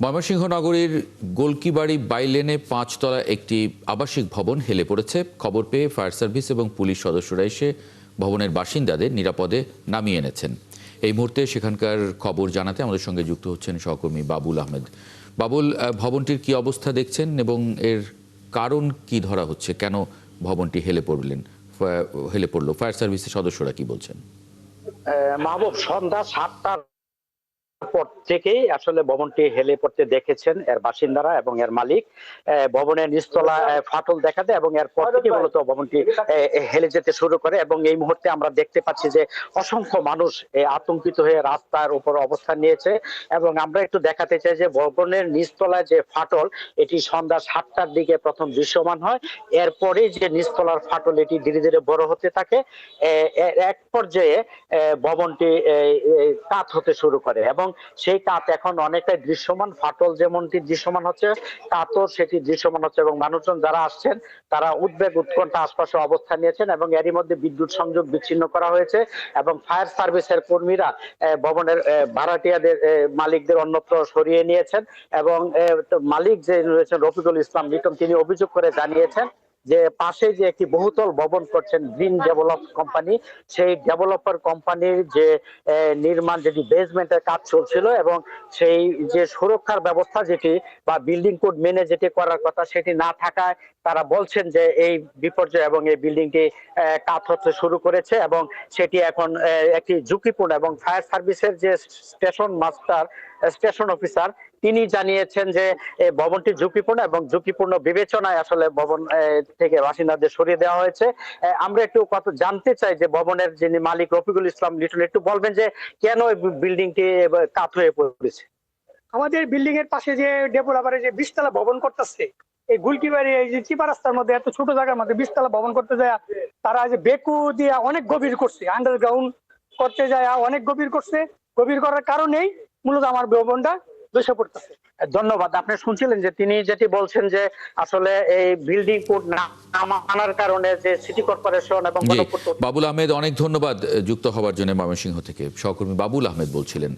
ময়মনসিংহ নগরীর গোলকিবাড়ি বাইলেনে ৫ তলা একটি আবাসিক ভবন হেলে পড়েছে। খবর পেয়ে ফায়ার সার্ভিস এবং পুলিশ সদস্যরা এসে ভবনের বাসিন্দাদের নিরাপদে নামিয়ে এনেছেন। এই মুহূর্তে সেখানকার খবর জানাতে আমাদের সঙ্গে যুক্ত হচ্ছেন সহকর্মী বাবুল আহমেদ। বাবুল, ভবনটির কি অবস্থা দেখছেন এবং এর কারণ কি ধরা হচ্ছে? কেন ভবনটি হেলে পড়ল? ফায়ার সার্ভিসের সদস্যরা কি বলছেন? মাহবুব, সন্ধ্যা ৭টার পর থেকেই আসলে ভবনটি হেলে পড়তে দেখেছেন এর বাসিন্দারা এবং এর মালিক। ভবনের নিচতলা ফাটল দেখা দেয় এবং এরপর থেকে মূলত ভবনটি হেলে যেতে শুরু করে এবং এই মুহূর্তে আমরা দেখতে পাচ্ছি যে অসংখ্য মানুষ আতঙ্কিত হয়ে রাস্তার উপর অবস্থান নিয়েছে। এবং আমরা একটু দেখাতে চাই যে ভবনের নিচতলায় যে ফাটল, এটি সন্ধ্যা ৭টার দিকে প্রথম দৃশ্যমান হয়। এরপরে যে নিচতলার ফাটল, এটি ধীরে ধীরে বড় হতে থাকে। এক পর্যায়ে ভবনটি কাত হতে শুরু করে এবং সেই কাত এখন অনেকটাই দৃশ্যমান। ফাটল যেমনটি দৃশ্যমান হচ্ছে, কাতও সেটি দৃশ্যমান হচ্ছে এবং মানুষজন যারা আসছেন তারা উদ্বেগ উৎকণ্ঠা আশপাশে অবস্থান নিয়েছেন এবং এরই মধ্যে বিদ্যুৎ সংযোগ বিচ্ছিন্ন করা হয়েছে এবং ফায়ার সার্ভিসের কর্মীরা ভবনের ভাড়াটিয়াদের মালিকদের অন্যত্র সরিয়ে নিয়েছেন। এবং মালিক যে রয়েছেন রফিকুল ইসলাম লিটন, তিনি অভিযোগ করে জানিয়েছেন যে পাশে যে একটি বহুতল ভবন করছেন গ্রিন ডেভেলপ কোম্পানি, সেই ডেভেলপার কোম্পানির যে নির্মাণ, যেটি বেসমেন্টের কাজ চলছিল এবং সেই যে সুরক্ষার ব্যবস্থা যেটি বা বিল্ডিং কোড মেনে যেটি করার কথা, সেটি না থাকায় তারা বলছেন যে এই বিপর্যয় এবং এই বিল্ডিংটি কাজ হতে শুরু করেছে এবং সেটি এখন একটি ঝুঁকিপূর্ণ। এবং ফায়ার সার্ভিসের যে স্টেশন মাস্টার, স্টেশন অফিসার, তিনি জানিয়েছেন যে ভবনটি ঝুঁকিপূর্ণ এবং ঝুঁকিপূর্ণ বিবেচনায় আসলে ভবন থেকে বাসিন্দাদের সরিয়ে দেওয়া হয়েছে। আমরা একটু কথা জানতে চাই যে ভবনের যিনি মালিক রফিকুল ইসলাম লিটন, একটু বলবেন যে কেন এই বিল্ডিংটি কাত হয়ে পড়েছে? আমাদের বিল্ডিং এর পাশে যে ডেভেলপারে যে ২০ তলা ভবন করতেছে, এই গুলকিবাড়ি এই যে চিপা রাস্তার মধ্যে এত ছোট জায়গার মধ্যে ২০ তলা ভবন করতে যায়, তারা যে বেকু দিয়ে অনেক গভীর করছে, আন্ডারগ্রাউন্ড করতে যায় অনেক গভীর করছে। গভীর করার কারণেই মূলত আমার ভবনটা ধসে পড়তেছে। ধন্যবাদ। আপনি শুনছিলেন যে তিনি যেটি বলছেন যে আসলে এই বিল্ডিং কোড না মানার কারণে যে সিটি কর্পোরেশন এবং জি, বাবুল আহমেদ, অনেক ধন্যবাদ যুক্ত হওয়ার জন্য। ময়মনসিংহ থেকে সহকর্মী বাবুল আহমেদ বলছিলেন।